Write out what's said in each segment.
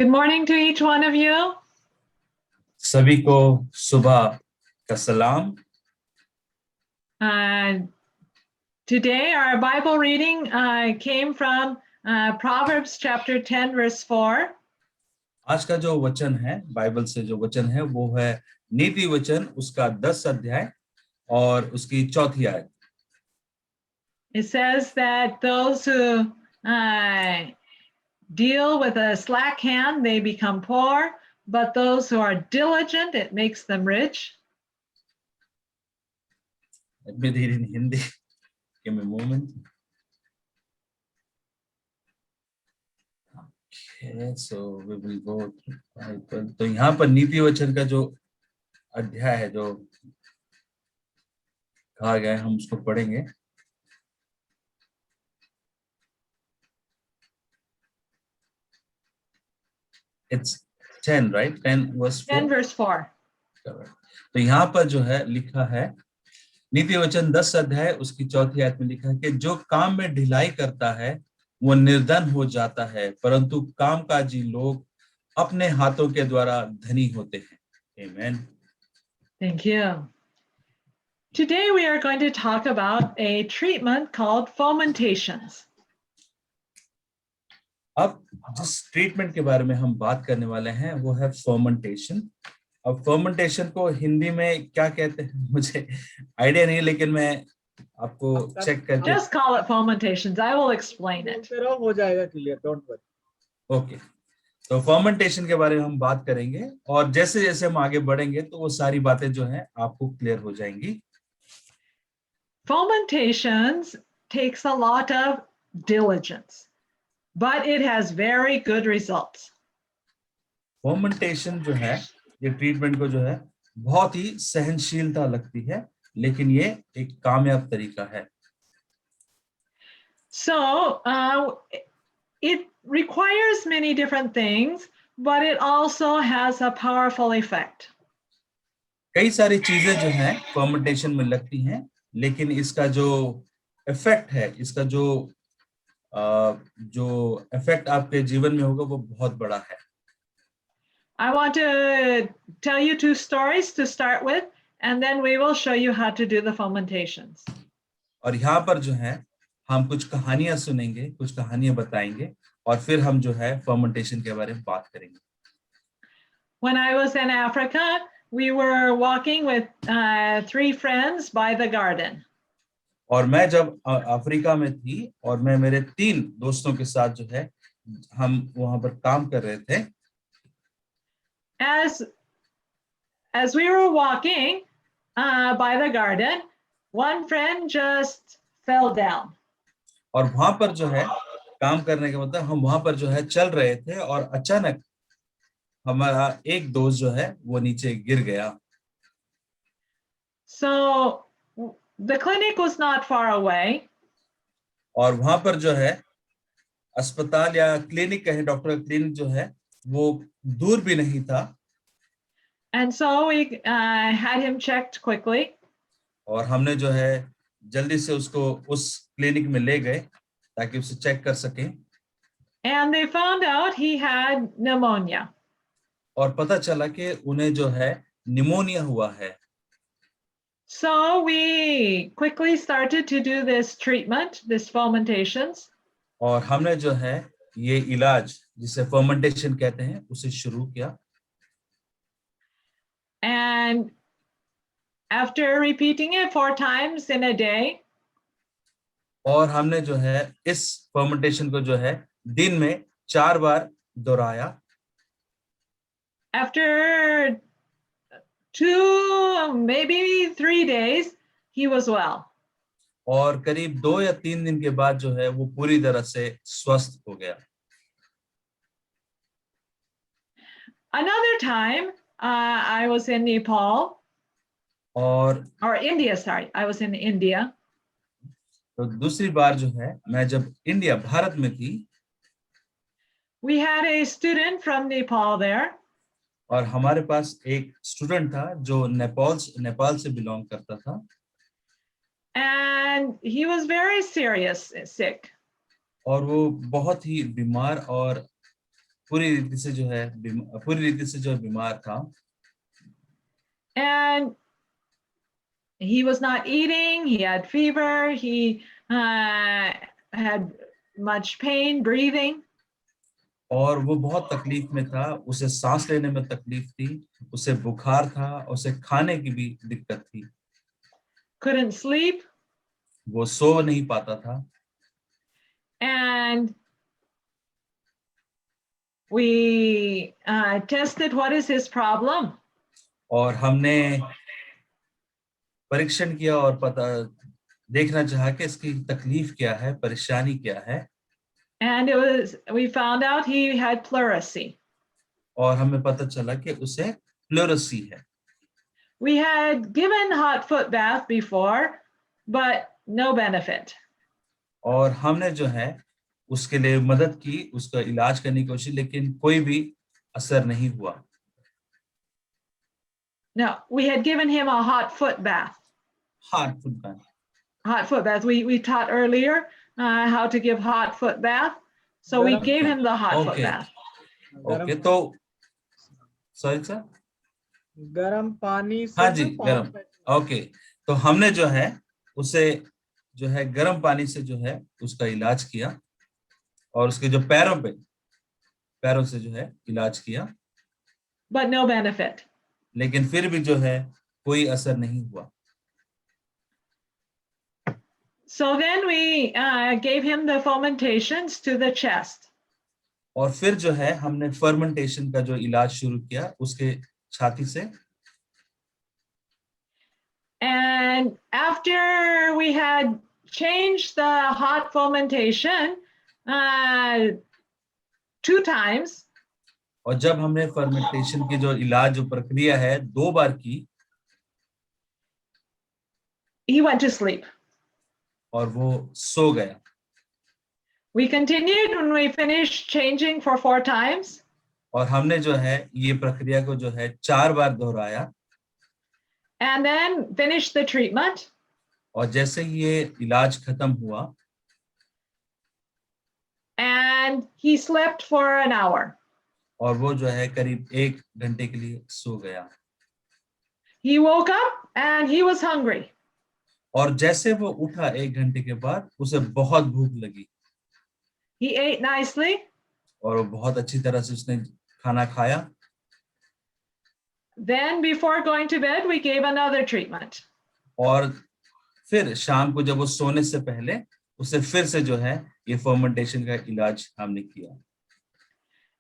Good morning to each one of you. सभी को सुबह का सलाम। Today our Bible reading came from Proverbs chapter 10 verse 4. आज का जो वचन है बाइबल से जो वचन है वो है नीति वचन उसका 10 अध्याय और उसकी 4 आयत। It says that those who deal with a slack hand, they become poor, but those who are diligent, it makes them rich. Let me read in Hindi. Give me a moment. Okay, so we will go through Bible. तो यहाँ पर नीति वचन का जो अध्याय है जो कहा गया है हम उसको पढ़ेंगे। It's 10, right? 10 verse 4. 10 verse 4. तो यहाँ पर जो है लिखा है नीति वचन 10 अध्याय उसकी 4 आयत में लिखा है कि जो काम में ढिलाई करता है वो निर्धन हो जाता है, परंतु कामकाजी लोग अपने हाथों के द्वारा धनी होते हैं। Amen. Thank you. Today we are going to talk about a treatment called fomentations. अब जिस ट्रीटमेंट के बारे में हम बात करने वाले हैं वो है फर्मेंटेशन। अब फर्मेंटेशन को हिंदी में क्या कहते हैं मुझे आइडिया नहीं, लेकिन मैं आपको चेक करके Just call it fomentations. I will explain it. हो जाएगा क्लियर, डोंट वरी। ओके, तो फर्मेंटेशन के बारे में हम बात करेंगे और जैसे जैसे हम आगे बढ़ेंगे तो वो सारी बातें जो हैं आपको क्लियर हो जाएंगी। Fomentations takes a lot of diligence, but it has very good results. Fermentation जो है ये ट्रीटमेंट को जो है बहुत ही सहनशीलता लगती है, लेकिन ये एक कामयाब तरीका है। So it requires many different things, but it also has a powerful effect. कई सारी चीजें जो हैं फर्मेंटेशन में लगती हैं, लेकिन इसका जो इफेक्ट है, इसका जो इफेक्ट आपके जीवन में होगा वो बहुत बड़ा है। I want to tell you 2 stories to start with, and then we will show you how to do the fomentations. और यहाँ पर जो है हम कुछ कहानियां सुनेंगे, कुछ कहानियां बताएंगे और फिर हम जो है फर्मेंटेशन के बारे में बात करेंगे। When I was in Africa, we were walking with 3 friends by the garden. और मैं जब अफ्रीका में थी और मैं मेरे 3 दोस्तों के साथ जो है हम वहां पर काम कर रहे थे। As we were walking by the garden, one friend just fell down. और वहां पर जो है काम करने का मतलब हम वहां पर जो है चल रहे थे और अचानक हमारा एक दोस्त जो है वो नीचे गिर गया। So the clinic was not far away. और वहां पर जो है अस्पताल या क्लिनिक कहे, डॉक्टर का क्लिनिक जो है वो दूर भी नहीं था। And so we had him checked quickly. और हमने जो है जल्दी से उसको उस क्लिनिक में ले गए ताकि उसे चेक कर सकें। And they found out he had pneumonia. और पता चला कि उन्हें जो है निमोनिया हुआ है। So we quickly started to do this treatment, this fomentations. और हमने जो है ये इलाज जिसे फर्मेंटेशन कहते हैं उसे शुरू किया। And after repeating it 4 times in a day, और हमने जो है इस फर्मेंटेशन को जो है दिन में 4 बार दोहराया। after 2, maybe 3 days, he was well. और करीब 2 या 3 दिन के बाद जो है वो पूरी तरह से स्वस्थ हो गया। Another time, I was in Nepal. और India, sorry, I was in India. तो दूसरी बार जो है मैं जब इंडिया भारत में थी, We had a student from Nepal there. और हमारे पास एक स्टूडेंट था जो नेपाल से बिलोंग करता था। And he was very sick. और वो बहुत ही बीमार और पूरी रीति से जो है बीमार था. And he was not eating, he had fever, he had much pain breathing. और वो बहुत तकलीफ में था, उसे सांस लेने में तकलीफ थी, उसे बुखार था, उसे खाने की भी दिक्कत थी. Couldn't sleep. वो सो नहीं पाता था. And we tested what is his problem. और हमने परीक्षण किया और देखना चाहा कि इसकी तकलीफ क्या है, परेशानी क्या है. And we found out he had pleurisy. और हमें पता चला कि उसे प्लूरेसी है. We had given hot foot bath before, but no benefit. और हमने जो है उसके लिए मदद की, उसका इलाज करने की कोशिश, लेकिन कोई भी असर नहीं हुआ. No, we had given him a hot foot bath. Hot foot bath. Hot foot bath. We taught earlier how to give hot foot bath. So we gave him the hot foot bath. Okay, तो sorry sir. गर्म पानी से. हाँ जी, गर्म. Okay, तो हमने जो है उसे जो है गर्म पानी से जो है उसका इलाज किया और उसके जो पैरों से जो है इलाज किया. But no benefit. लेकिन फिर भी जो है कोई असर नहीं हुआ. So then we gave him the fomentations to the chest. और फिर जो है हमने फर्मेंटेशन का जो इलाज शुरू किया उसके छाती से. And after we had changed the hot fomentation 2 times. और जब हमने फर्मेंटेशन की जो इलाज जो प्रक्रिया है 2 बार की, he went to sleep. और वो सो गया. We continued when we finished changing for 4 times. और हमने जो है ये प्रक्रिया को जो है 4 बार दोहराया. And then finished the treatment. और जैसे ये इलाज खत्म हुआ, and he slept for an hour. और वो जो है करीब 1 घंटे के लिए सो गया. He woke up and he was hungry. और जैसे वो उठा 1 घंटे के बाद उसे बहुत भूख लगी. He ate nicely. और वो बहुत अच्छी तरह से उसने खाना खाया. Then before going to bed we gave another treatment. और फिर शाम को जब वो सोने से पहले उसे फिर से जो है ये फर्मेंटेशन का इलाज हमने किया.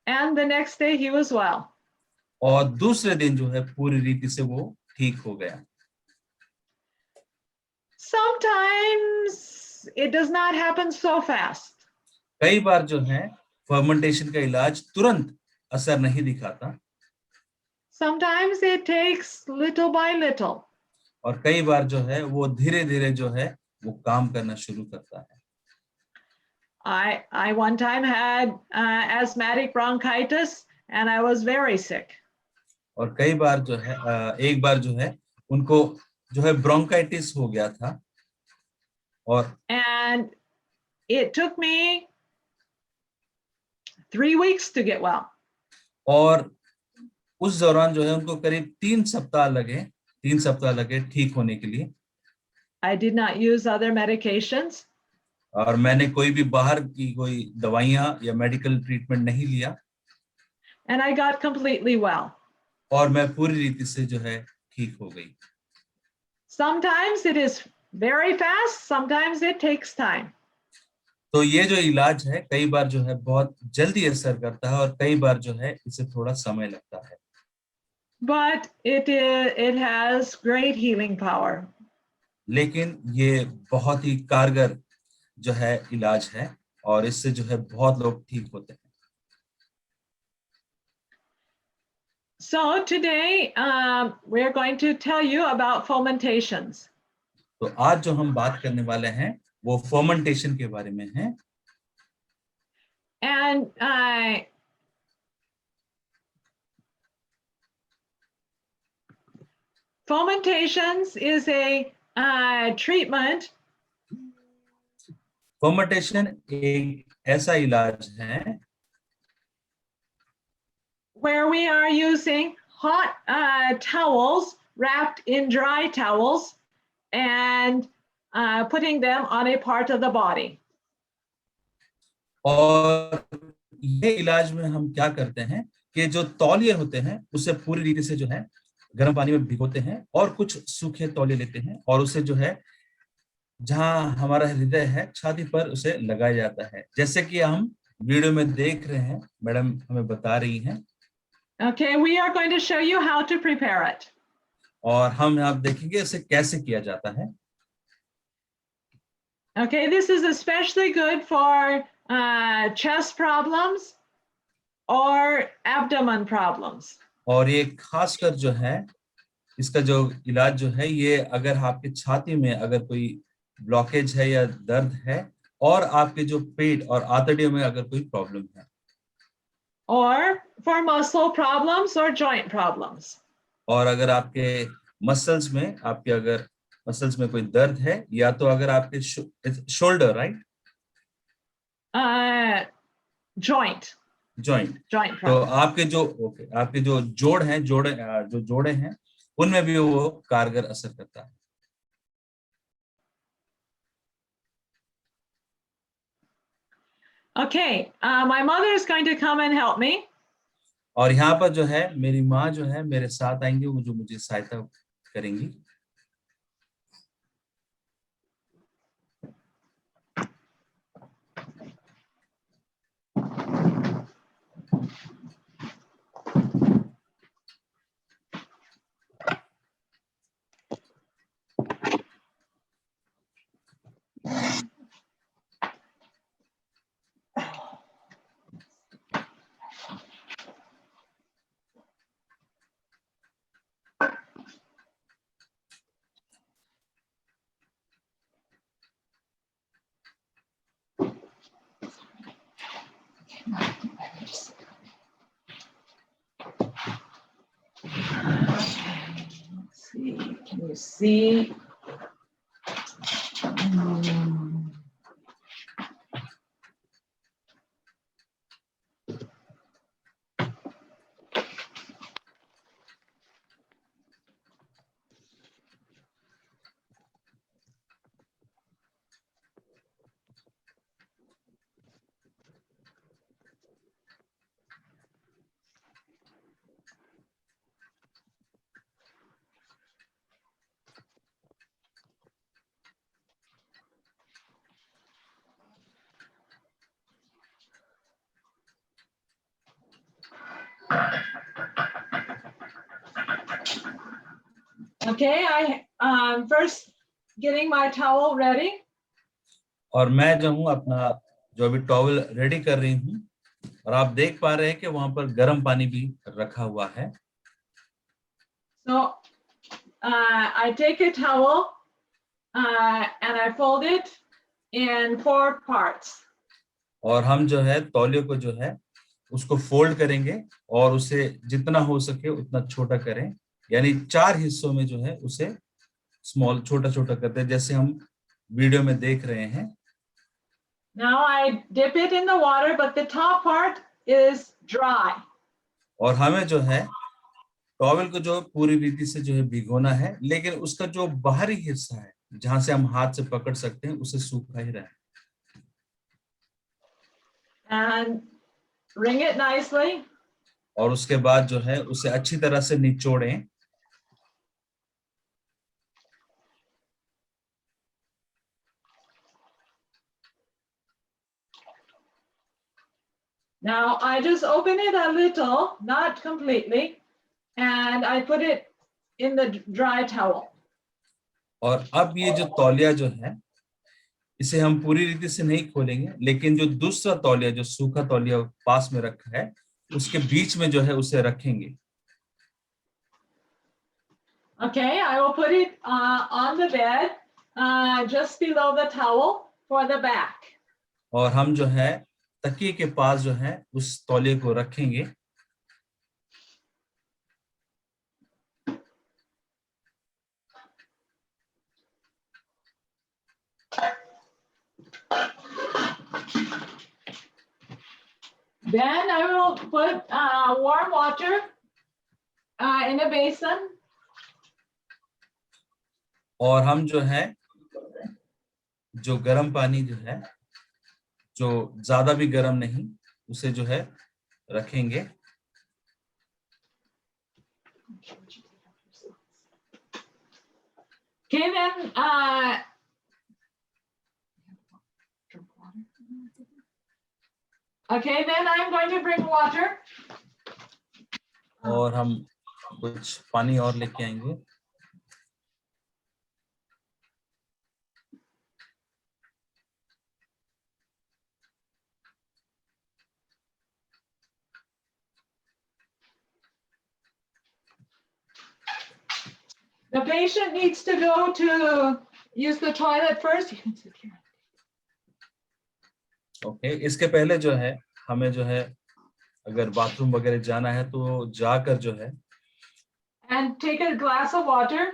And the next day he was well. और दूसरे दिन जो है पूरी रीति से वो ठीक हो गया. Sometimes it does not happen so fast. कई बार जो है फर्मेंटेशन का इलाज तुरंत असर नहीं दिखाता. Sometimes it takes little by little. और कई बार जो है वो धीरे-धीरे जो है वो काम करना शुरू करता है. I one time had asthmatic bronchitis and I was very sick. और कई बार जो है एक बार जो है उनको जो है ब्रोंकाइटिस हो गया था. And it took me 3 weeks to get well. और उस दौरान जो है उनको करीब 3 सप्ताह लगे ठीक होने के लिए. I did not use other medications. और मैंने कोई भी बाहर की कोई दवाइयां या मेडिकल ट्रीटमेंट नहीं लिया. And I got completely well. और मैं पूरी रीति से जो है ठीक हो गई. Sometimes it is very fast, sometimes it takes time. तो ये जो इलाज है कई बार जो है बहुत जल्दी असर करता है और कई बार जो है इसे थोड़ा समय लगता है. But it has great healing power. लेकिन ये बहुत ही कारगर जो है इलाज है और इससे जो है बहुत लोग ठीक होते हैं. So today we're going to tell you about fomentations. तो आज जो हम बात करने वाले हैं वो फर्मेंटेशन के बारे में है. And fomentations is a treatment. Fermentation एक ऐसा इलाज है where we are using hot towels wrapped in dry towels and putting them on a part of the body. और ये इलाज में हम क्या करते हैं कि जो तौलिए होते हैं उसे पूरी रीति से जो है गर्म पानी में भिगोते हैं और कुछ सूखे तौलिए लेते हैं और उसे जो है जहां हमारा हृदय है छाती पर उसे लगाया जाता है, जैसे कि हम वीडियो में देख रहे हैं, मैडम हमें बता रही हैं। Okay, we are going to show you how to prepare it. और हम आप देखेंगे इसे कैसे किया जाता है। Okay, this is especially good for chest problems or abdomen problems. और ये खासकर जो है इसका जो इलाज जो है ये अगर आपके छाती में अगर कोई ब्लॉकेज है या दर्द है और आपके जो पेट और आंतड़ियों में अगर कोई प्रॉब्लम है, Or for muscle problems or joint problems. और अगर आपके मसल्स में कोई दर्द है या तो अगर आपके शोल्डर राइट Joint जॉइंट, तो problems. आपके जो जोड़े हैं उनमें भी वो कारगर असर करता है। Okay, my mother is going to come and help me. और यहाँ पर जो है मेरी माँ जो है मेरे साथ आएंगी, वो जो मुझे सहायता करेंगी। See, can you see? Okay, I first getting my towel ready. और मैं जो हूँ अपना जो अभी टॉवल रेडी कर रही हूँ और आप देख पा रहे हैं कि वहां पर गर्म पानी भी रखा हुआ है। So I take a towel and I fold it in 4 parts. और हम जो है तौलिए को जो है उसको फोल्ड करेंगे और उसे जितना हो सके उतना छोटा करें, यानी 4 हिस्सों में जो है उसे छोटा करते हैं, जैसे हम वीडियो में देख रहे हैं। Now I dip it in the water, but the top part is dry. और हमें जो है टॉवल को जो पूरी रीति से जो है भिगोना है, लेकिन उसका जो बाहरी हिस्सा है जहां से हम हाथ से पकड़ सकते हैं उसे सूखा ही रहे। And wring it nicely. और उसके बाद जो है उसे अच्छी तरह से निचोड़ें। Now I just open it a little, not completely, and I put it in the dry towel. और अब ये जो तौलिया जो है इसे हम पूरी रीति से नहीं खोलेंगे, लेकिन जो दूसरा तौलिया जो सूखा तौलिया पास में रखा है उसके बीच में जो है उसे रखेंगे। Okay, I will put it on the bed just below the towel for the back. और हम जो है तकिए के पास जो है उस तौलिए को रखेंगे। Then I will put warm water in a basin. और हम जो है जो गर्म पानी जो है, जो ज्यादा भी गर्म नहीं, उसे जो है रखेंगे। Okay, then okay, then I'm going to bring water. और हम कुछ पानी और लेके आएंगे। The patient needs to go to use the toilet first. You can sit here. Okay, इसके पहले जो है हमें जो है अगर बाथरूम वगैरह जाना है तो जाकर जो है And take a glass of water.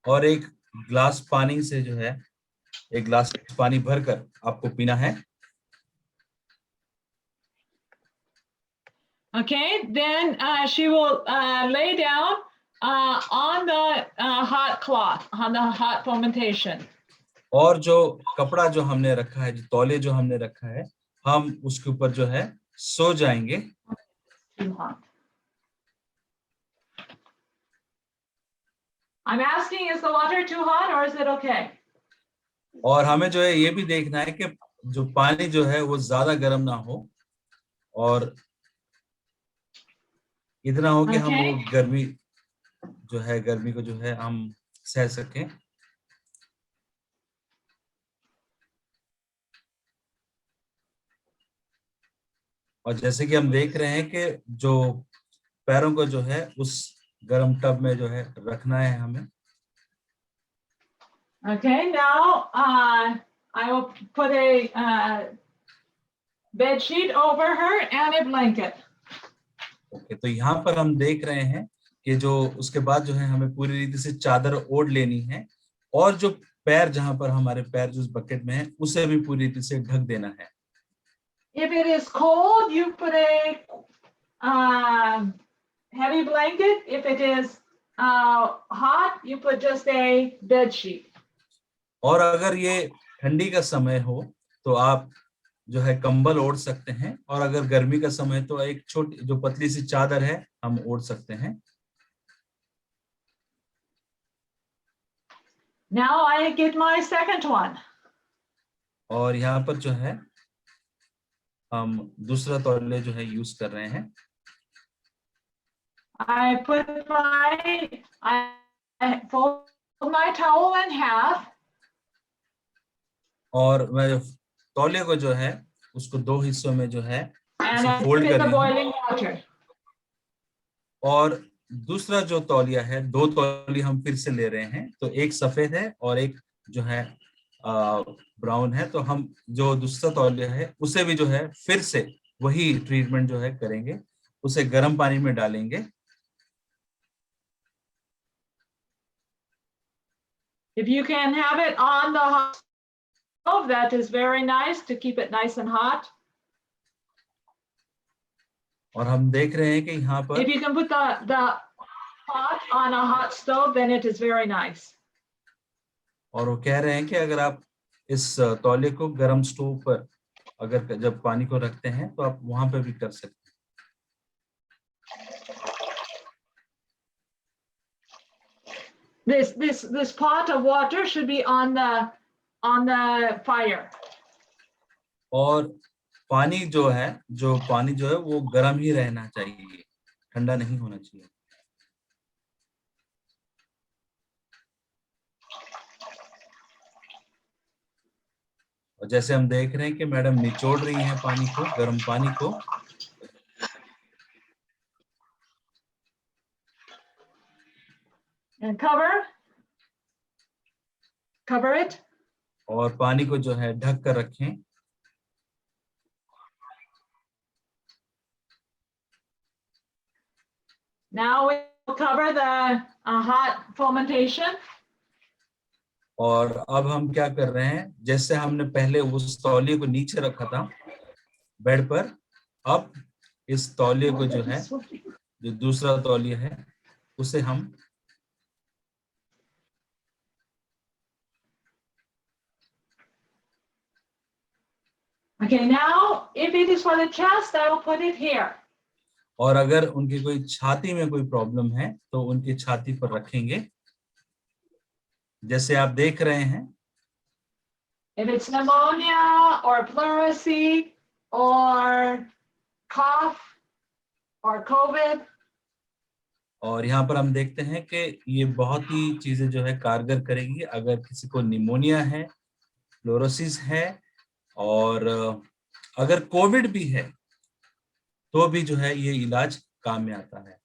और एक ग्लास पानी से जो है, एक ग्लास पानी भरकर आपको पीना है। Okay, then she will lay down on the hot cloth, on the hot fomentation. और जो कपड़ा जो हमने रखा है, जो तौले जो हमने रखा है, हम उसके ऊपर जो है सो जाएंगे। Too hot. I'm asking, is the water too hot or is it okay? और हमें जो है ये भी देखना है कि जो पानी जो है वो ज्यादा गर्म ना हो और इतना हो कि हम वो गर्मी जो है, गर्मी को जो है हम सह सकें। और जैसे कि हम देख रहे हैं कि जो पैरों को जो है उस गर्म टब में जो है रखना है हमें। Okay, now I will put a bed sheet over her and a blanket. Okay, तो यहाँ पर हम देख रहे हैं कि जो उसके बाद जो है हमें पूरी रीति से चादर ओढ़ लेनी है और जो पैर, जहां पर हमारे पैर जो उस बकेट में है, उसे भी पूरी रीति से ढक देना है। If it is cold, you put a heavy blanket. If it is hot, you put just a bed sheet. और अगर ये ठंडी का समय हो तो आप जो है कंबल ओढ़ सकते हैं, और अगर गर्मी का समय तो एक छोटी जो पतली सी चादर है हम ओढ़ सकते हैं। Now I get my second one. और यहाँ पर जो है हम दूसरा तौलिया जो है यूज कर रहे हैं। I fold my towel in half. और मैं तौलिया को जो है उसको दो हिस्सों में जो है And I fold put in कर the रही हूँ। boiling water. और दूसरा जो तौलिया है, दो तौलिया हम फिर से ले रहे हैं, तो एक सफेद है और एक जो है ब्राउन है। तो हम जो दूसरा तौलिया है उसे भी जो है फिर से वही ट्रीटमेंट जो है करेंगे, उसे गर्म पानी में डालेंगे। If you can have it on the hot stove, that is very nice to keep it nice and hot. और हम देख रहे हैं कि यहाँ पर If you can put the pot on a hot stove, then it is very nice. और वो कह रहे हैं कि अगर आप इस तौले को गर्म स्टोव पर अगर जब पानी को रखते हैं तो आप वहां पे भी कर सकते हैं। This pot of water should be on the fire. और पानी जो है वो गर्म ही रहना चाहिए, ठंडा नहीं होना चाहिए। और जैसे हम देख रहे हैं कि मैडम निचोड़ रही हैं पानी को, गर्म पानी को। And cover it. और पानी को जो है ढक कर रखें। Now we will cover the hot fomentation. और अब हम क्या कर रहे हैं, जैसे हमने पहले उस तौलिए को नीचे रखा था, बेड पर। अब इस तौलिए को जो है, जो दूसरा तौलिया है, उसे हम Okay, now if it is for the chest, I will put it here. और अगर उनकी कोई छाती में कोई प्रॉब्लम है तो उनकी छाती पर रखेंगे, जैसे आप देख रहे हैं। If it's pneumonia or pleurisy or cough or COVID, और यहाँ पर हम देखते हैं कि ये बहुत ही चीजें जो है कारगर करेगी। अगर किसी को निमोनिया है, फ्लोरोसिस है, और अगर कोविड भी है तो भी जो है ये इलाज काम में आता है।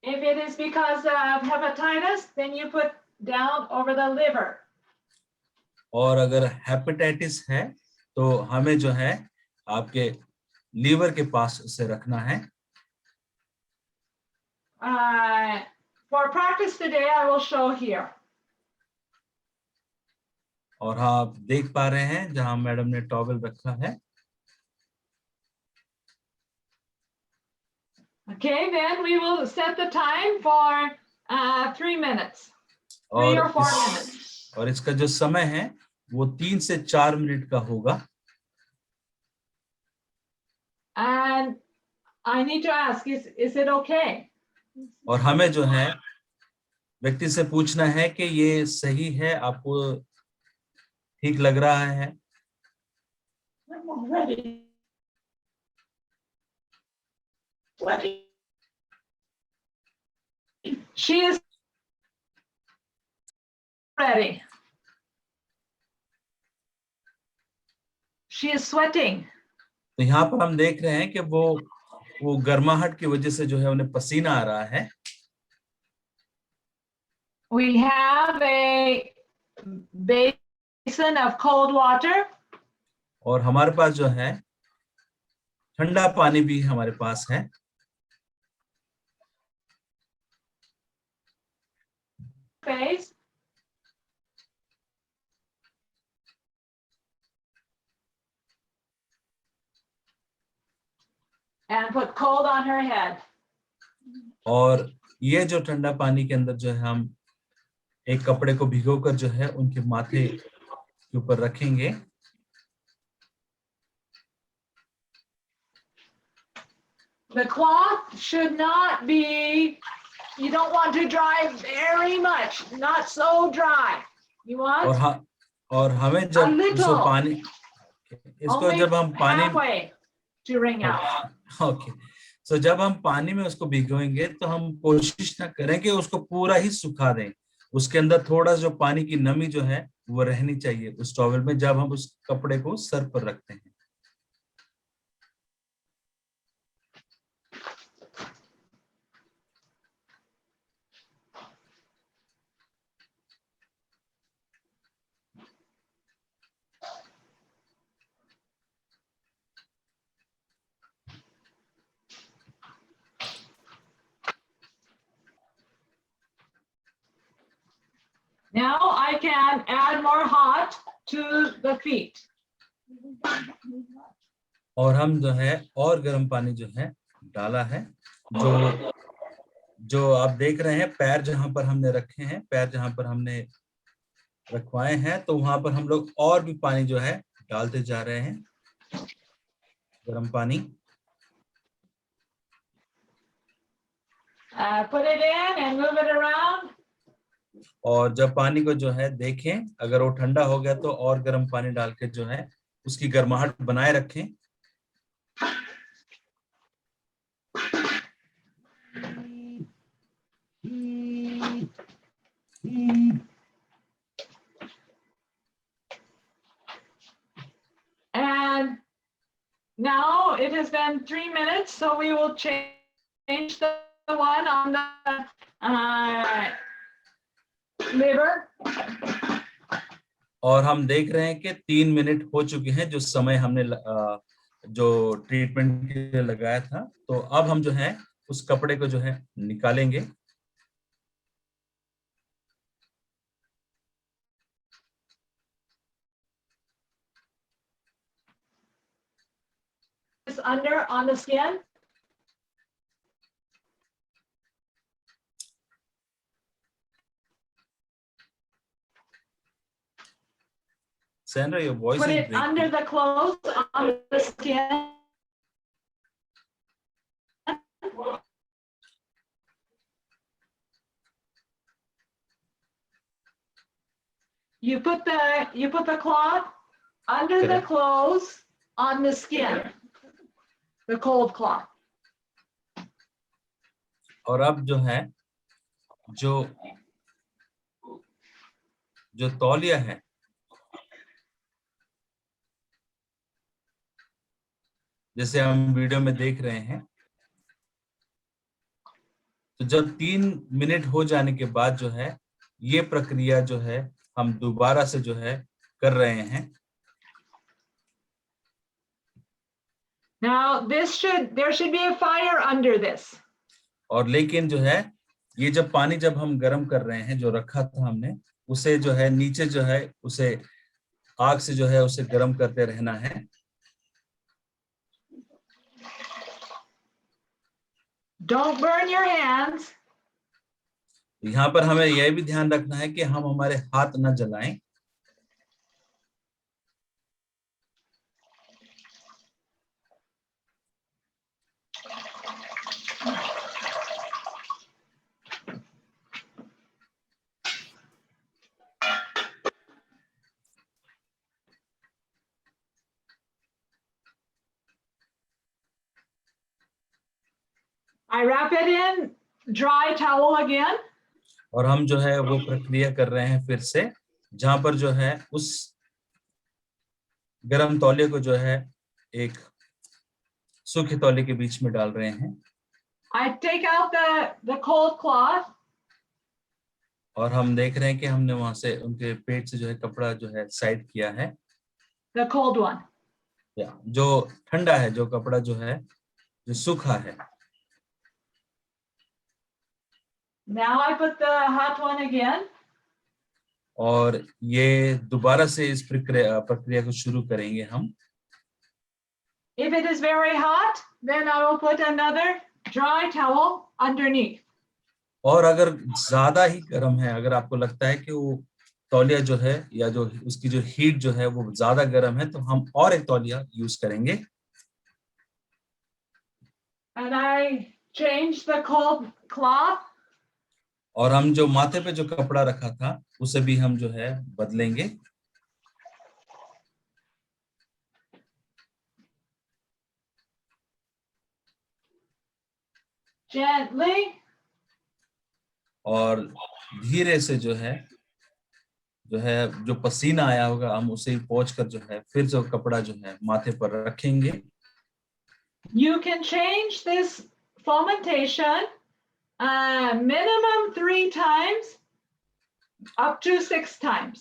if it is because of hepatitis, then you put down over the liver. और अगर हेपेटाइटिस है तो हमें जो है आपके लीवर के पास उसे रखना है। For practice today, I will show here. और हाँ, आप देख पा रहे हैं जहां मैडम ने टॉवल रखा है। Okay, then we will set the time for 3 minutes, 3 or 4 minutes. और इसका जो समय है वो 3 से 4 मिनट का होगा। And I need to ask, is it okay? और हमें जो है व्यक्ति से पूछना है कि ये सही है, आपको ठीक लग रहा है? I'm already sweating. She is ready. She is sweating. तो यहाँ पर हम देख रहे हैं कि वो गर्माहट की वजह से जो है उन्हें पसीना आ रहा है। We have a basin of cold water. और हमारे पास जो है ठंडा पानी भी हमारे पास है। Face. And put cold on her head. और ये जो ठंडा पानी के अंदर जो है हम एक कपड़े को भिगोकर जो है उनके माथे के ऊपर रखेंगे। The cloth should not be, you don't want to dry very much, not so dry. You want और हमें जब इसको पानी, इसको only जब हम पानी halfway to wring out. Okay, so जब हम पानी में उसको भिगोएंगे तो हम कोशिश ना करें कि उसको पूरा ही सुखा दें। उसके अंदर थोड़ा जो पानी की नमी जो है वो रहनी चाहिए उस टॉवल में, जब हम उस कपड़े को सर पर रखते हैं। Now I can add more hot to the feet. और हम जो है और गर्म पानी जो है डाला है। जो आप देख रहे हैं पैर जहां पर हमने रखे हैं, पैर जहां पर हमने रखवाए हैं, तो वहां पर हम लोग और भी पानी जो है डालते जा रहे हैं, गर्म पानी। Put it in and move it around. और जब पानी को जो है देखें, अगर वो ठंडा हो गया तो और गर्म पानी डाल के जो है उसकी गर्माहट बनाए रखें। And now it has been 3 minutes, so we will change the one on the liver. और हम देख रहे हैं कि 3 मिनट हो चुके हैं जो समय हमने जो ट्रीटमेंट के लिए लगाया था। तो अब हम जो है उस कपड़े को जो है निकालेंगे। is under on the skin? Sandra, your voice Put is it under breaking. the clothes on the skin. You put the cloth under the Correct. clothes on the skin, the cold cloth. और अब जो है जो जो तौलिया है जैसे हम वीडियो में देख रहे हैं, तो जब 3 मिनट हो जाने के बाद जो है ये प्रक्रिया जो है हम दोबारा से जो है कर रहे हैं। Now there should be a fire under this. और लेकिन जो है ये जब पानी जब हम गर्म कर रहे हैं, जो रखा था हमने, उसे जो है नीचे जो है उसे आग से जो है उसे गर्म करते रहना है। Don't burn your hands. यहाँ पर हमें यह भी ध्यान रखना है कि हम हमारे हाथ न जलाएं। I wrap it in dry towel again. और हम जो है वो प्रक्रिया कर रहे हैं फिर से, जहां पर जो है उस गरम तौलिए को जो है एक सूखे तौलिए के बीच में डाल रहे हैं। I take out the cold cloth. और हम देख रहे हैं कि हमने वहां से उनके पेट से जो है कपड़ा जो है साइड किया है। The cold one. जो ठंडा है, जो कपड़ा जो है जो सूखा है। Now I put the hot one again. और ये दोबारा से इस प्रक्रिया को शुरू करेंगे हम। If it is very hot, then I will put another dry towel underneath. और अगर ज्यादा ही गर्म है, अगर आपको लगता है कि वो तौलिया जो है या जो उसकी जो हीट जो है वो ज्यादा गर्म है, तो हम और एक तौलिया यूज करेंगे। And I change the cold cloth. और हम जो माथे पे जो कपड़ा रखा था उसे भी हम जो है बदलेंगे। Gently. और धीरे से जो है जो पसीना आया होगा हम उसे ही पोंछ कर जो है फिर जो कपड़ा जो है माथे पर रखेंगे। You can change this fomentation minimum 3 times up to 6 times.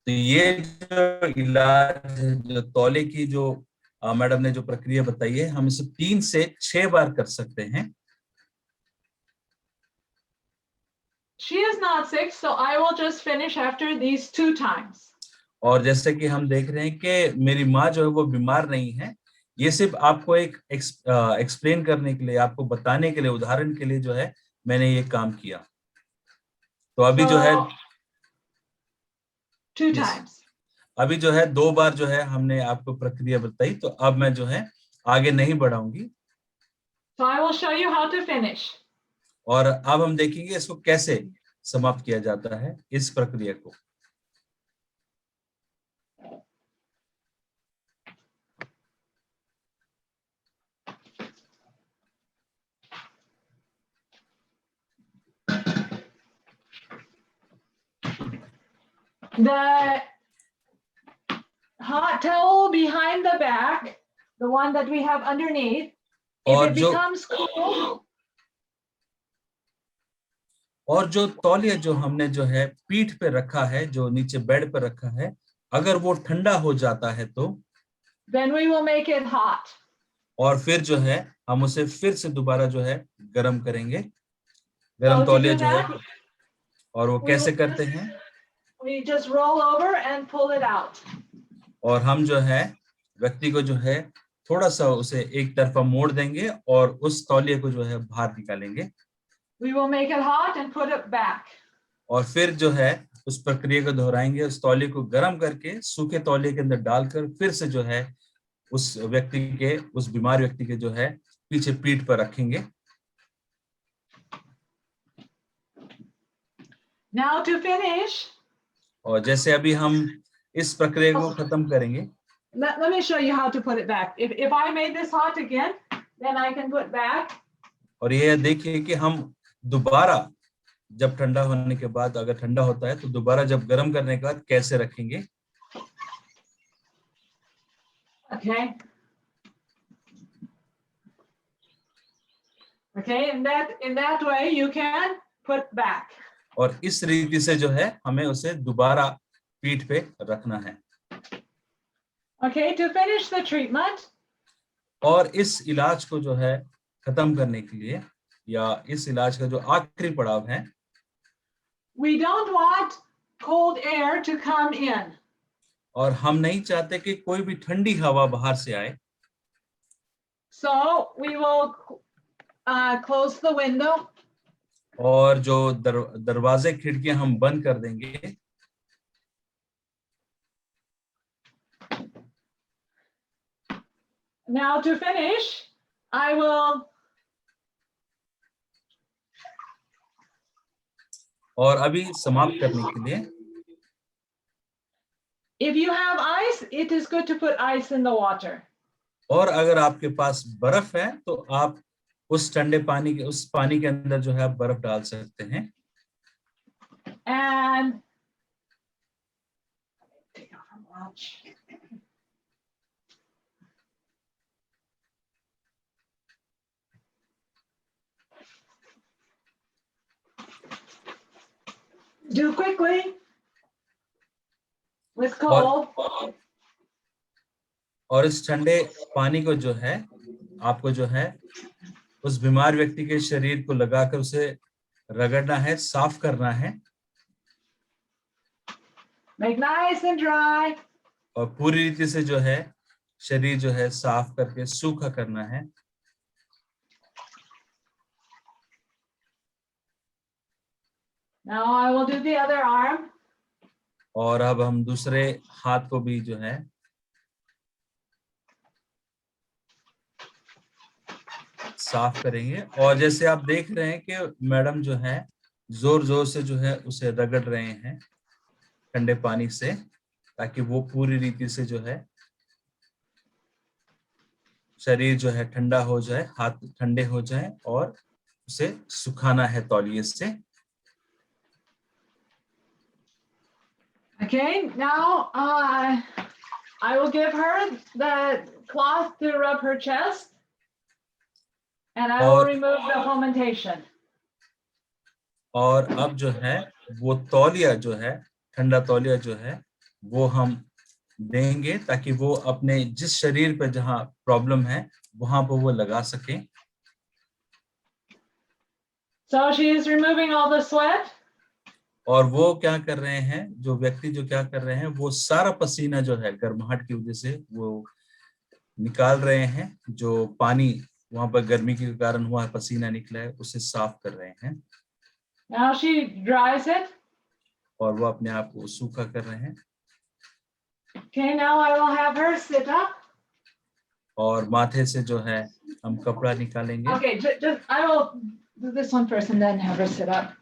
तो ये जो इलाज है, जो तौले की जो मैडम ने जो प्रक्रिया बताई है, हम इसे 3 से 6 बार कर सकते हैं। She is not sick, so I will just finish after these 2 times. और जैसे कि हम देख रहे हैं कि मेरी माँ जो है वो बीमार नहीं है, ये सिर्फ आपको एक एक्सप्लेन करने के लिए, आपको बताने के लिए, उदाहरण के लिए जो है मैंने ये काम किया। तो अभी जो है 2 times. अभी जो है 2 बार जो है हमने आपको प्रक्रिया बताई, तो अब मैं जो है आगे नहीं बढ़ाऊंगी। So I will show you how to finish. और अब हम देखेंगे इसको कैसे समाप्त किया जाता है, इस प्रक्रिया को। The hot towel behind the back, the one that we have underneath, if और it becomes cool, और जो तौलिया जो हमने जो है पीठ पे रखा है, जो नीचे बेड पे रखा है, अगर वो ठंडा हो जाता है तो then we will make it hot. और फिर जो है हम उसे फिर से दोबारा जो है गर्म करेंगे। So गर्म to तौलिया do जो है, that, और वो कैसे करते हैं, we just roll over and pull it out. और हम जो है व्यक्ति को जो है थोड़ा सा उसे एक तरफा मोड़ देंगे और उस तौलिए को जो है बाहर निकालेंगे। We will make it hot and put it back. और फिर जो है उस प्रक्रिया को दोहराएंगे, उस तौलिए को गर्म करके सूखे तौलिए के अंदर डालकर फिर से जो है उस व्यक्ति के, उस बीमार व्यक्ति के जो है पीछे पीठ पर रखेंगे। Now to finish, और जैसे अभी हम इस प्रक्रिया को खत्म करेंगे, let me show you how to put it back. If I made this hot again, then I can put back. और ये देखिए कि हम दोबारा जब ठंडा होने के बाद, अगर ठंडा होता है तो दोबारा जब गर्म करने के बाद कैसे रखेंगे। Okay. Okay, in that way you can put back. और इस रीति से जो है हमें उसे दोबारा पीठ पे रखना है। Okay, to finish the treatment, और इस इलाज को जो है खत्म करने के लिए, या इस इलाज का जो आखिरी पड़ाव है, we don't want cold air to come in. और हम नहीं चाहते कि कोई भी ठंडी हवा बाहर से आए। So we will close the window. और जो दरवाजे खिड़कियां हम बंद कर देंगे। Now to finish, I will. और अभी समाप्त करने के लिए, If you have ice, it is good to put ice in the water. और अगर आपके पास बर्फ है तो आप उस ठंडे पानी के, उस पानी के अंदर जो है आप बर्फ डाल सकते हैं। And take off my watch. Do quickly. With cold. और इस ठंडे पानी को जो है आपको जो है उस बीमार व्यक्ति के शरीर को लगाकर उसे रगड़ना है, साफ करना है। Make nice and dry. और पूरी रीति से जो है शरीर जो है साफ करके सूखा करना है। Now I will do the other arm. और अब हम दूसरे हाथ को भी जो है साफ करेंगे। और जैसे आप देख रहे हैं कि मैडम जो है जोर जोर से जो है उसे रगड़ रहे हैं ठंडे पानी से, ताकि वो पूरी रीति से जो है शरीर जो है ठंडा हो जाए, हाथ ठंडे हो जाए और उसे सुखाना है तौलिए से। Okay, now I will give her the cloth to rub her chest, and I will remove the fomentation. और अब जो है वो तौलिया जो है, ठंडा तौलिया जो है वो हम देंगे ताकि वो अपने जिस शरीर पे जहाँ प्रॉब्लम है वहां पर वो लगा सके। So she is removing all the sweat. और वो क्या कर रहे हैं, जो व्यक्ति जो क्या कर रहे हैं, वो सारा पसीना जो है गर्माहट की वजह से वो निकाल रहे हैं। जो पानी वहां पर गर्मी के कारण हुआ पसीना निकला है उसे साफ कर रहे हैं। Now she dries it. और वो अपने आप को सूखा कर रहे हैं। Okay, now I will have her sit up. और माथे से जो है हम कपड़ा निकालेंगे। Okay, just I will do this one first and then have her sit up.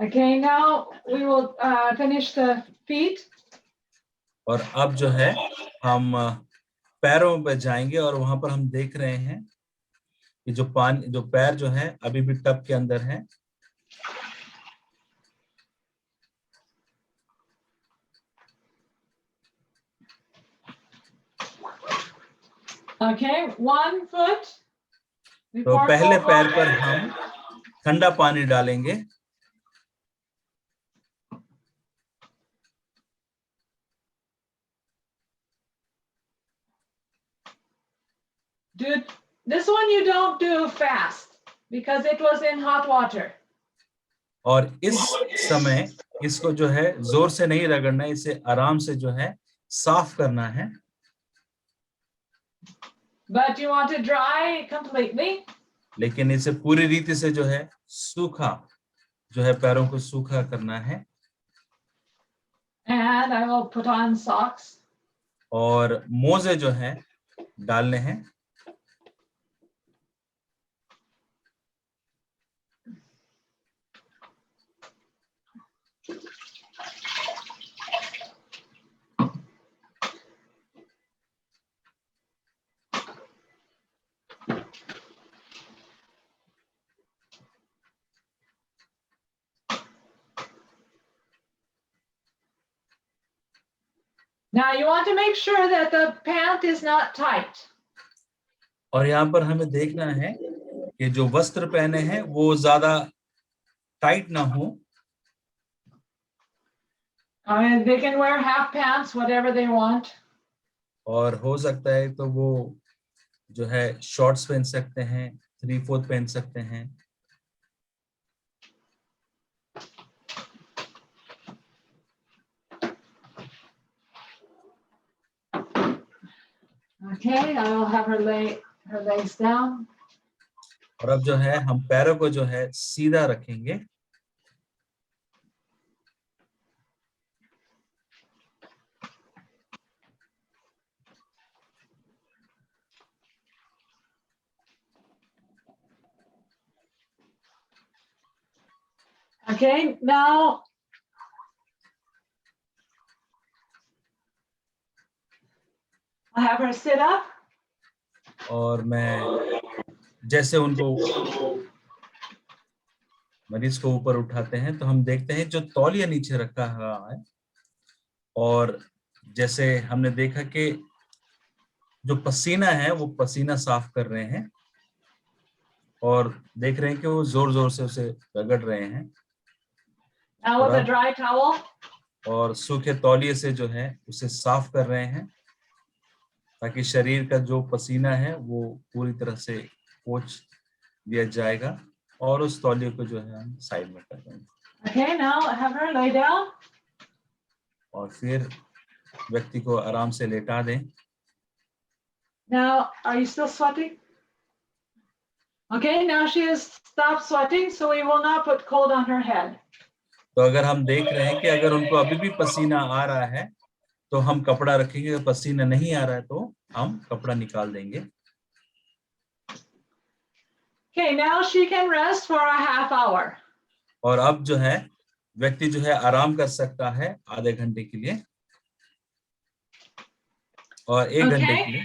Okay, now we will finish the feet. और अब जो है हम पैरों पर जाएंगे और वहां पर हम देख रहे हैं कि जो पैर जो है अभी भी टब के अंदर है। Okay, one foot. तो पहले पैर पर हम ठंडा पानी डालेंगे। Dude, this one you don't do fast because it was in hot water. और इस समय इसको जो है जोर से नहीं रगड़ना है, इसे आराम से जो है साफ करना है, but you want to dry completely. लेकिन इसे पूरी रीति से जो है सूखा, जो है पैरों को सूखा करना है। And I will put on socks. और मोजे जो है डालने हैं। Now you want to make sure that the pant is not tight. और यहाँ पर हमें देखना है कि जो वस्त्र पहने हैं वो ज्यादा टाइट ना हो। I mean, they can wear half pants, whatever they want. और हो सकता है तो वो जो है शॉर्ट्स पहन सकते हैं, 3/4 पहन सकते हैं। Okay, I will have her lay her legs down. और अब जो है हम पैरों को जो है सीधा रखेंगे। Okay, now I'll have her sit up. और मैं जैसे उनको मरीज को ऊपर उठाते हैं तो हम देखते हैं जो तौलिया नीचे रखा हुआ है, और जैसे हमने देखा कि जो पसीना है वो पसीना साफ कर रहे हैं, और देख रहे हैं कि वो जोर जोर से उसे रगड़ रहे हैं। Now with a dry towel. और सूखे तौलिए से जो है उसे साफ कर रहे हैं, ताकि शरीर का जो पसीना है वो पूरी तरह से पोंछ दिया जाएगा, और उस तौलिए को जो है हम साइड में कर देंगे। Okay, now have her lay down. और फिर व्यक्ति को आराम से लेटा दें। Now, are you still sweating? Okay, now she has stopped sweating, so we will not put cold on her head. तो अगर हम देख रहे हैं कि अगर उनको अभी भी पसीना आ रहा है तो हम कपड़ा रखेंगे, अगर पसीना नहीं आ रहा है तो हम कपड़ा निकाल देंगे। Okay, now she can rest for a half hour. और अब जो है व्यक्ति जो है आराम कर सकता है आधे घंटे के लिए और 1 घंटे के लिए।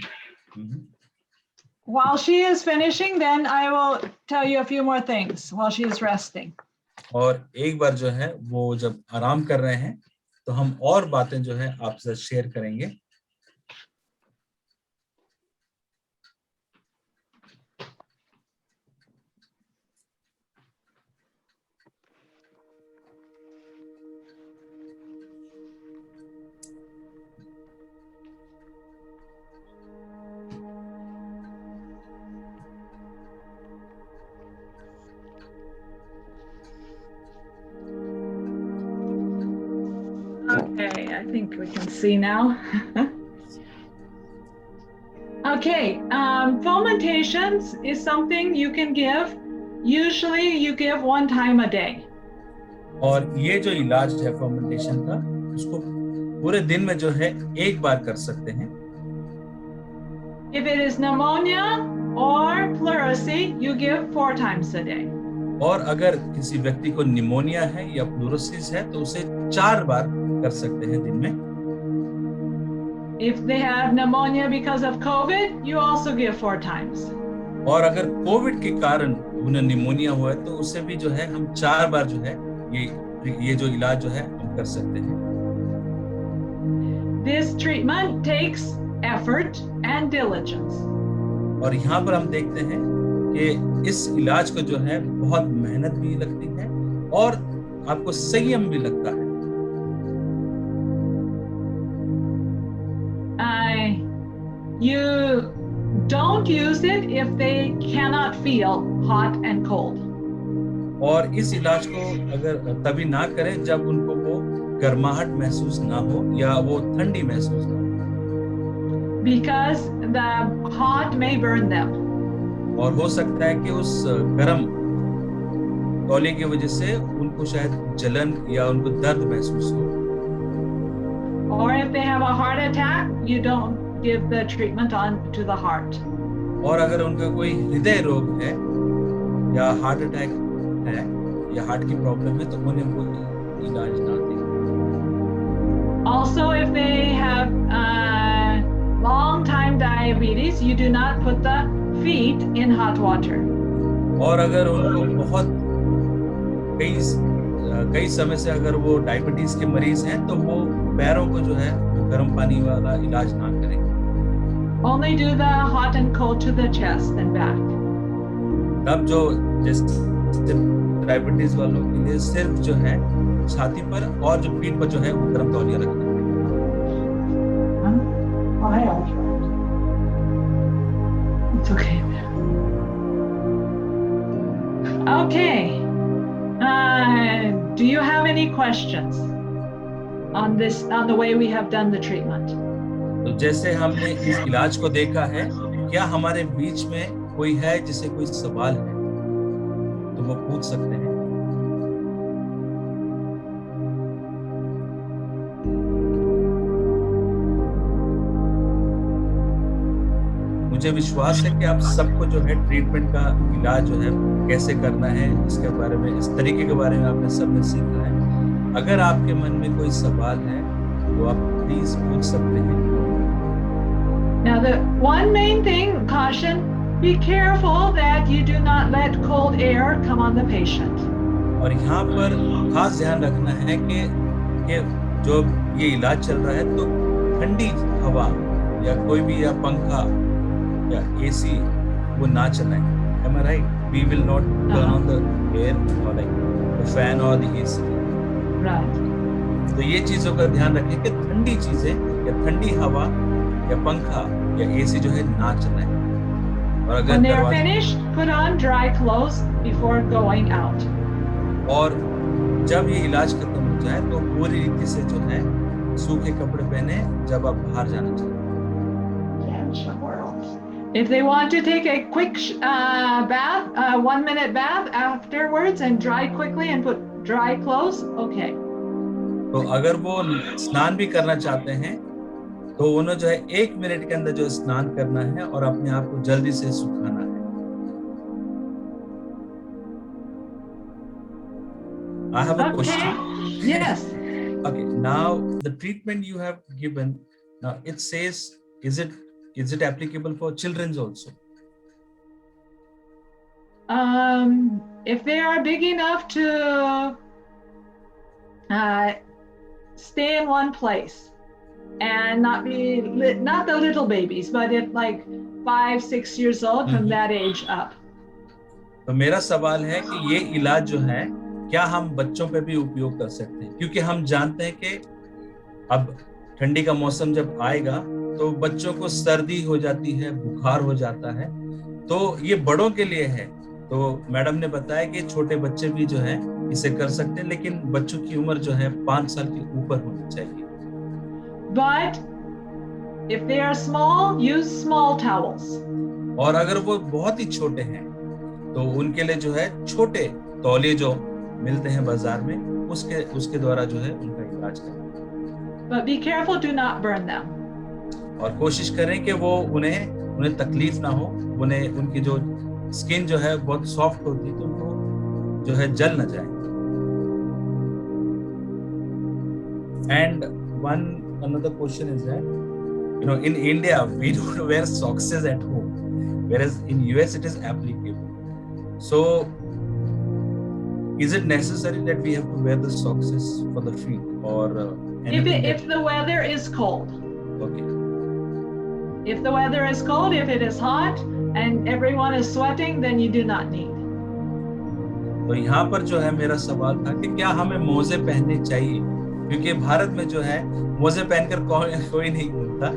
While she is finishing, then I will tell you a few more things while she is resting. और एक बार जो है वो जब आराम कर रहे हैं तो हम और बातें जो है आपसे शेयर करेंगे। Okay, I think we can see now. Okay, fomentations is something you can give. Usually you give 1 time a day. और ये जो इलाज है फर्मेंटेशन का, उसको पूरे दिन में जो है 1 बार कर सकते हैं। If it is pneumonia or pleurisy, you give 4 times a day. और अगर किसी व्यक्ति को निमोनिया है या प्लूरोसिस है तो उसे 4 बार कर सकते हैं दिन में। If they have pneumonia because of COVID, you also give 4 times. और अगर कोविड के कारण उन्हें निमोनिया हुआ है तो उसे भी जो है हम 4 बार जो है ये जो इलाज जो है हम कर सकते हैं। This treatment takes effort and diligence. और यहाँ पर हम देखते हैं कि इस इलाज को जो है बहुत मेहनत भी लगती है और आपको संयम भी लगता है। You don't use it if they cannot feel hot and cold. और इस इलाज को अगर तभी ना करें जब उनको वो गर्माहट महसूस ना हो या वो ठंडी महसूस ना हो, because the hot may burn them. और हो सकता है कि उस गर्म तौलिए की वजह से उनको शायद जलन या उनको दर्द महसूस हो, Or if they have a heart attack, you don't give the treatment on to the heart. और अगर उनका कोई हृदय रोग है या हार्ट अटैक है या हार्ट की प्रॉब्लम है तो उन्हें वो इलाज ना दें। Also, if they have long time diabetes, you do not put the feet in hot water. और अगर उनको बहुत कई समय से अगर वो डायबिटीज के मरीज हैं तो वो पैरों को जो है वो गर्म पानी वाला इलाज ना करें। Only do the hot and cold to the chest and back. तब जो जैसे डायबिटीज वालों के लिए सिर्फ जो है छाती पर और जो पीठ पर जो है वो गर्म तौलिया रखना है। It's okay. Okay. Do you have any questions on the way we have done the treatment? तो जैसे हमने इस इलाज को देखा है, क्या हमारे बीच में कोई है जिसे कोई सवाल है तो वो पूछ सकते हैं। मुझे विश्वास है कि आप सबको जो है ट्रीटमेंट का इलाज जो है कैसे करना है इसके बारे में, इस तरीके के बारे में आपने सबने सीखा है। अगर आपके मन में कोई सवाल है तो आप प्लीज पूछ सकते हैं। Now the one main thing, caution, be careful that you do not let cold air come on the patient. और यहाँ पर खास ध्यान रखना है कि जो ये इलाज चल रहा है तो ठंडी हवा या कोई भी या पंखा या एसी वो ना चलाएं। Am I right? We will not turn on the air or like the fan or the AC. Right. तो ये चीजों का ध्यान रखें कि ठंडी चीजें या ठंडी हवा या पंखा या एसी जो है ना चलाएं। और अगर When they are finished, put on dry clothes before going out. और जब ये इलाज खत्म हो जाए तो पूरी रीति से जो है सूखे कपड़े पहने जब आप बाहर जाना चाहिए। If they want to take a quick bath, 1-minute bath afterwards and dry quickly and put dry clothes, okay. तो अगर वो स्नान भी करना चाहते हैं तो उन्हें जो है 1 मिनट के अंदर जो स्नान करना है और अपने आप को जल्दी से सुखाना है। I have a question. Yes. Okay, now the treatment you have given, now it says, is it applicable for children also? If they are big enough to stay in one place and not the little babies, but if like 5-6 years old, from that age up. तो मेरा सवाल है कि ये इलाज जो है क्या हम बच्चों पे भी उपयोग कर सकते हैं, क्योंकि हम जानते हैं कि अब ठंडी का मौसम जब आएगा तो बच्चों को सर्दी हो जाती है, बुखार हो जाता है, तो ये बड़ों के लिए है। तो मैडम ने बताया कि छोटे बच्चे भी जो है इसे कर सकते हैं, लेकिन बच्चों की उम्र जो है 5 साल के ऊपर होनी चाहिए। But if they are small, use small towels. और अगर वो बहुत ही छोटे हैं तो उनके लिए जो है छोटे तौलिए जो मिलते हैं बाजार में उसके द्वारा जो है उनका इलाज करें। But be careful, do not burn them. और कोशिश करें कि वो उन्हें तकलीफ ना हो, उनकी जो स्किन जो है बहुत सॉफ्ट होती है तो वो जो है जल ना जाए। And another question is that, you know, in India we don't wear socks at home, whereas in US it is applicable. So is it necessary that we have to wear the socks for the feet or if the weather is cold? Okay. If the weather is cold, if it is hot and everyone is sweating, then you do not need. तो यहाँ पर जो है मेरा सवाल था कि क्या हमें मोजे पहनने चाहिए, क्योंकि भारत में जो है मोजे पहनकर कोई नहीं घूमता।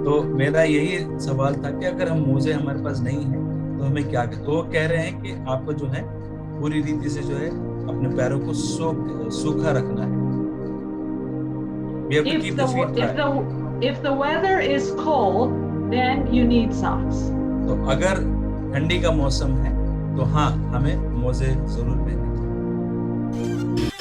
तो मेरा यही सवाल था कि अगर हम मोजे हमारे पास नहीं है तो हमें क्या करें। तो वो कह रहे हैं कि आपको जो है पूरी रीति से जो है अपने पैरों को सूखा रखना है। We have to If keep the the feet dry. if the weather is cold, then you need socks. तो अगर ठंडी का मौसम है तो हाँ, हमें मोजे जरूर पहनने चाहिए।